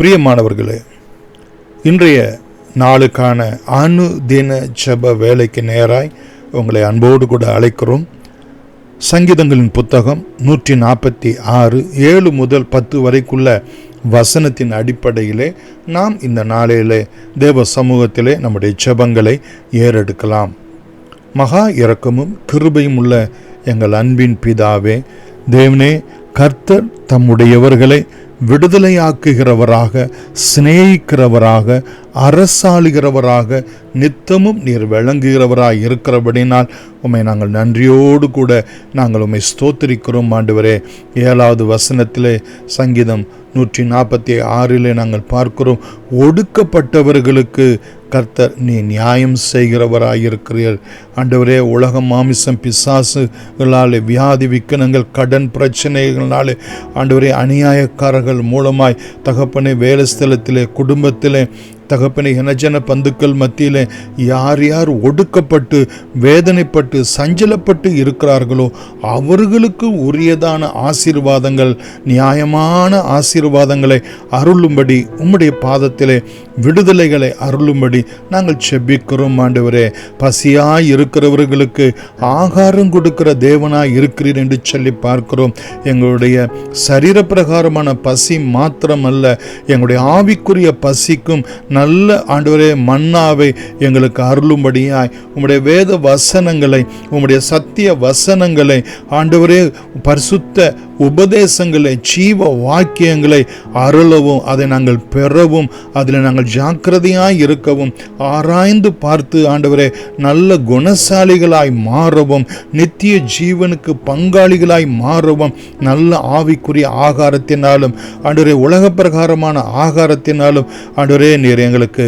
பிரியமானவர்களே, இன்றைய நாளுக்கான அனுதின ஜெப வேலைக்கு நேராய் உங்களை அன்போடு கூட அழைக்கிறோம். சங்கீதங்களின் புத்தகம் 146 7 முதல் 10 வரைக்குள்ள வசனத்தின் அடிப்படையிலே நாம் இந்த நாளிலே தேவ சமூகத்திலே நம்முடைய ஜெபங்களை ஏறெடுக்கலாம். மகா இரக்கமும் கிருபையும் உள்ள எங்கள் அன்பின் பிதாவே, தேவனே, கர்த்தர் தம்முடையவர்களை விடுதலையாக்குகிறவராக, சிநேகிக்கிறவராக, அரசாளுகிறவராக, நித்தமும் நீர் விளங்குகிறவராக இருக்கிறபடினால் உம்மை நாங்கள் நன்றியோடு கூட நாங்கள் உம்மை ஸ்தோத்திரிக்கிறோம். ஆண்டவரே, 7வது வசனத்திலே சங்கீதம் 146 நாங்கள் பார்க்கிறோம், ஒடுக்கப்பட்டவர்களுக்கு கர்த்தர் நீ நியாயம் செய்கிறவராயிருக்கிறீர். ஆண்டவரே, உலகம், மாமிசம், பிசாசுகளாலே, வியாதி விக்கனங்கள், கடன் பிரச்சனைகளாலே, ஆண்டவரே, அநியாயக்காரர்கள் மூலமாய் தகப்பனே, வேலை ஸ்தலத்திலே, குடும்பத்திலே, தகப்பனை, இனஜன பந்துக்கள் மத்தியிலே யார் யார் ஒடுக்கப்பட்டு வேதனைப்பட்டு சஞ்சலப்பட்டு இருக்கிறார்களோ அவர்களுக்கு உரியதான ஆசீர்வாதங்கள், நியாயமான ஆசீர்வாதங்களை அருளும்படி, உம்முடைய பாதத்திலே விடுதலைகளை அருளும்படி நாங்கள் செபிக்கிறோம். ஆண்டவரே, பசியாய் இருக்கிறவர்களுக்கு ஆகாரம் கொடுக்கிற தேவனாய் இருக்கிறீர் என்று சொல்லி பார்க்கிறோம். எங்களுடைய சரீர பிரகாரமான பசி மாத்திரமல்ல, எங்களுடைய ஆவிக்குரிய பசிக்கும் நல்ல ஆண்டவரே மன்னாவை எங்களுக்கு அருளும்படியாய் உம்முடைய வேத வசனங்களை, உம்முடைய சத்திய வசனங்களை, ஆண்டவரே, பரிசுத்த உபதேசங்களை, ஜீவ வாக்கியங்களை அருளவும், அதை நாங்கள் பெறவும், அதில் நாங்கள் ஜாக்கிரதையாய் இருக்கவும், ஆராய்ந்து பார்த்து ஆண்டவரே நல்ல குணசாலிகளாய் மாறவும், நித்திய ஜீவனுக்கு பங்காளிகளாய் மாறவும், நல்ல ஆவிக்குரிய ஆகாரத்தினாலும் ஆண்டவரே உலக பிரகாரமான ஆகாரத்தினாலும் ஆண்டவரே நீர் எங்களுக்கு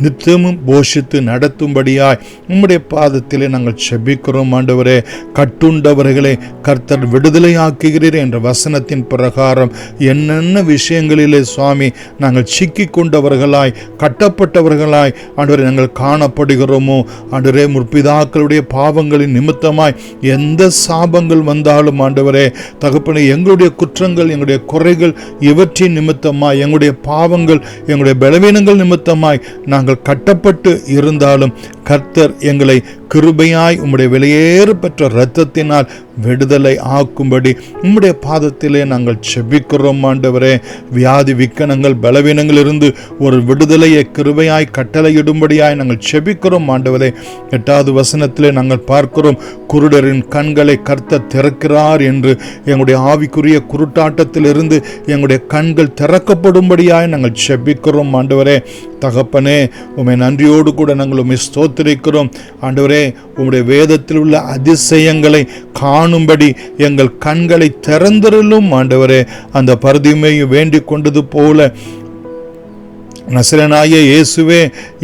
நித்தமும் போஷித்து நடத்தும்படியாய் உம்முடைய பாதத்திலே நாங்கள் செபிக்கிறோம். ஆண்டவரே, கட்டுண்டவர்களை கர்த்தர் விடுதலையாக்குகிறீர் என்ற வசனத்தின் பிரகாரம் என்னென்ன விஷயங்களிலே சுவாமி நாங்கள் சிக்கி கொண்டவர்களாய், கட்டப்பட்டவர்களாய் ஆண்டவரே நாங்கள் காணப்படுகிறோமோ, ஆண்டவரே, முற்பிதாக்களுடைய பாவங்களின் நிமித்தமாய் எந்த சாபங்கள் வந்தாலும் ஆண்டவரே தகப்பனே, எங்களுடைய குற்றங்கள், எங்களுடைய குறைகள் இவற்றின் நிமித்தமாய், எங்களுடைய பாவங்கள், எங்களுடைய பலவீனங்கள் நிமித்தமாய் நாங்கள் கட்டப்பட்டு இருந்தாலும் கர்த்தர் எங்களை கிருபையாய் உம்முடைய வெளியேறு பெற்ற இரத்தத்தினால் விடுதலை ஆக்கும்படி உம்முடைய பாதத்திலே நாங்கள் செபிக்கிறோம். ஆண்டவரே, வியாதி விக்கனங்கள், பலவீனங்கள் இருந்து ஒரு விடுதலையை கிருபையாய் கட்டளையிடும்படியாய் நாங்கள் செபிக்கிறோம். ஆண்டவரே, 8வது வசனத்திலே நாங்கள் பார்க்கிறோம், குருடரின் கண்களை கர்த்தர் திறக்கிறார் என்று. எங்களுடைய ஆவிக்குரிய குருட்டாட்டத்திலிருந்து எங்களுடைய கண்கள் திறக்கப்படும்படியாய் நாங்கள் செபிக்கிறோம். ஆண்டவரே, தகப்பனே, உம்மை நன்றியோடு கூட நாங்கள் உம்மை ஸ்தோத்திரிக்கிறோம். ஆண்டவரே, உம்முடைய வேதத்தில் உள்ள அதிசயங்களை காணும்படி எங்கள் கண்களை திறந்தருளும். ஆண்டவரே, அந்த பரிதுமையை வேண்டிக் கொண்டது போல நசரேயனாகிய இயேசுவே,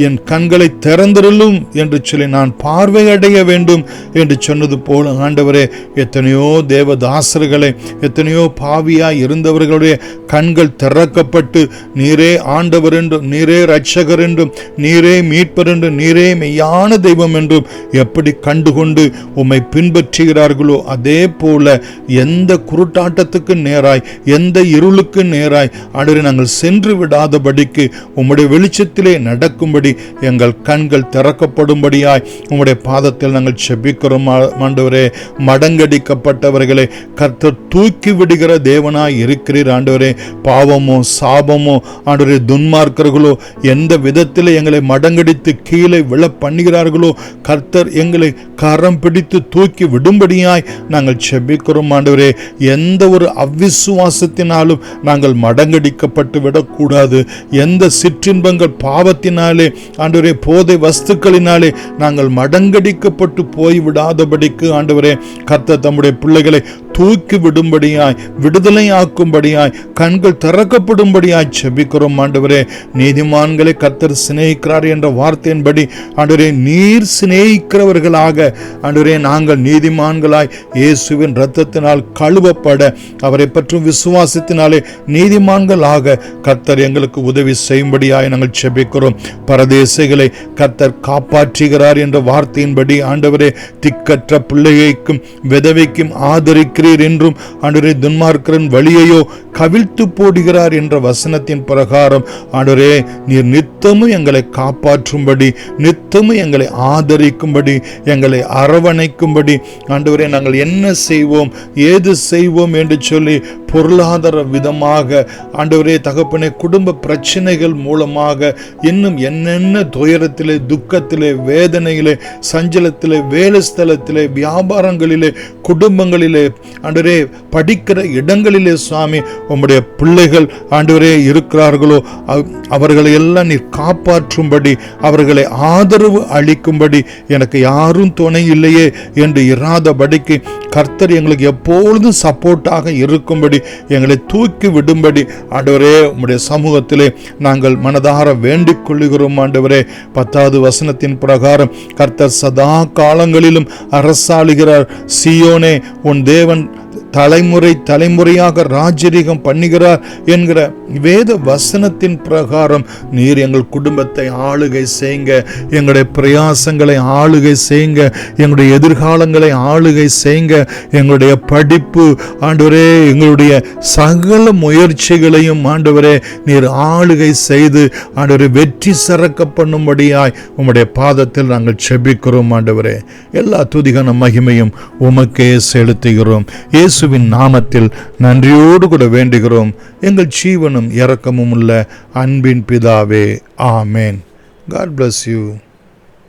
என் கண்களை திறந்தருளும் என்று சொல்லி நான் பார்வையடைய வேண்டும் என்று சொன்னது போல ஆண்டவரே, எத்தனையோ தேவதாசர்களை, எத்தனையோ பாவியாய் இருந்தவர்களுடைய கண்கள் திறக்கப்பட்டு நீரே ஆண்டவர் என்றும், நீரே இரட்சகர் என்றும், நீரே மீட்பர் என்றும், நீரே மெய்யான தெய்வம் என்றும் எப்படி கண்டுகொண்டு உம்மை பின்பற்றுகிறார்களோ அதே போல எந்த குருட்டாட்டத்துக்கு நேராய், எந்த இருளுக்கு நேராய் ஆண்டவரே நாங்கள் சென்று விடாதபடிக்கு உம்முடைய வெளிச்சத்திலே நடக்கும்படி எங்கள் கண்கள் திறக்கப்படும்படியாய் உம்முடைய பாதத்தில் நாங்கள் செபிக்கிறோம். ஆண்டவரே, மடங்கடிக்கப்பட்டவர்களை கர்த்தர் தூக்கி விடுகிற தேவனாய் இருக்கிறீர். ஆண்டவரே, பாவமோ சாபமோ ஆண்டவரே துன்மார்க்கர்களோ எந்த விதத்தில் எங்களை மடங்கடித்து கீழே விழ பண்ணுகிறார்களோ கர்த்தர் எங்களை கரம் பிடித்து தூக்கி விடும்படியாய் நாங்கள் செபிக்கிறோம். ஆண்டவரே, எந்த ஒரு அவ்விசுவாசத்தினாலும் நாங்கள் மடங்கடிக்கப்பட்டு விடக்கூடாது. எந்த சிற்றின்பங்கள், பாவத்தினாலே ஆண்டவரே, போதை வஸ்துக்களினாலே நாங்கள் மடங்கடிக்கப்பட்டு போய்விடாதபடிக்கு ஆண்டவரே கர்த்தர் தம்முடைய பிள்ளைகளை தூக்கி விடும்படியாய், விடுதலையாக்கும்படியாய், கண்கள் திறக்கப்படும்படியாய் செபிக்கிறோம். ஆண்டவரே, நீதிமான்களை கர்த்தர் சிநேகிக்கிறார் என்ற வார்த்தையின்படி ஆண்டவரே நீர் சிநேகிக்கிறவர்களாக ஆண்டவரே நாங்கள் நீதிமான்களாய் இயேசுவின் இரத்தத்தினால் கழுவப்பட, அவரை பற்றும் விசுவாசத்தினாலே நீதிமான்களாக கர்த்தர் எங்களுக்கு உதவி செய்யும்படியாய் நாங்கள் செபிக்கிறோம். பரதேசிகளை கர்த்தர் காப்பாற்றுகிறார் என்ற வார்த்தையின்படி ஆண்டவரே திக்கற்ற பிள்ளைக்கும் விதவைக்கும் ஆதரிக்கிற இருக்கிறீர் என்றும் ஆண்டவரே துன்மார்க்கரின் வழியையோ கவிழ்த்து போடுகிறார் என்ற வசனத்தின் பிரகாரம் ஆண்டவரே நீர் நித்தமும் எங்களை காப்பாற்றும்படி, நித்தமும் எங்களை ஆதரிக்கும்படி, எங்களை அரவணைக்கும்படி ஆண்டவரே நாங்கள் என்ன செய்வோம் ஏது செய்வோம் என்று சொல்லி பொருளாதார விதமாக ஆண்டவரே தகப்பனே குடும்ப பிரச்சனைகள் மூலமாக இன்னும் என்னென்ன துயரத்திலே, துக்கத்திலே, வேதனையிலே, சஞ்சலத்திலே, வேலை ஸ்தலத்திலே, வியாபாரங்களிலே, குடும்பங்களிலே ஆண்டவரே படிக்கிற இடங்களிலே சுவாமி உம்முடைய பிள்ளைகள் ஆண்டவரே இருக்கிறார்களோ அவர்களை எல்லாம் நீர் காப்பாற்றும்படி, அவர்களை ஆதரவு அளிக்கும்படி, எனக்கு யாரும் துணை இல்லையே என்று இராதபடிக்கு கர்த்தர் எங்களுக்கு எப்பொழுதும் சப்போர்ட்டாக இருக்கும்படி, எங்களை தூக்கி விடும்படி ஆண்டவரே உம்முடைய சமூகத்திலே நாங்கள் மனதார வேண்டிக் கொள்ளுகிறோம். ஆண்டவரே 10வது வசனத்தின் பிரகாரம் கர்த்தர் சதா காலங்களிலும் அரசாளுகிறார். சீயோனே உன் தேவன் தலைமுறை தலைமுறையாக ராஜரீகம் பண்ணுகிறார் என்கிற வேத வசனத்தின் பிரகாரம் நீர் எங்கள் குடும்பத்தை ஆளுகை செய்யுங்க, எங்களுடைய பிரயாசங்களை ஆளுகை செய்யுங்க, எங்களுடைய எதிர்காலங்களை ஆளுகை செய்யுங்க, எங்களுடைய படிப்பு ஆண்டவரே எங்களுடைய சகல முயற்சிகளையும் ஆண்டவரே நீர் ஆளுகை செய்து ஆண்டவரே வெற்றி சிறக்க பண்ணும்படியாய் உம்முடைய பாதத்தில் நாங்கள் செபிக்கிறோம். ஆண்டவரே எல்லா துதிகான மகிமையும் உமக்கே செலுத்துகிறோம். இயேசுவின் நாமத்தில் நன்றியோடு கூட வேண்டுகிறோம் எங்கள் ஜீவனும் இரக்கமும் உள்ள அன்பின் பிதாவே. ஆமேன். God bless you.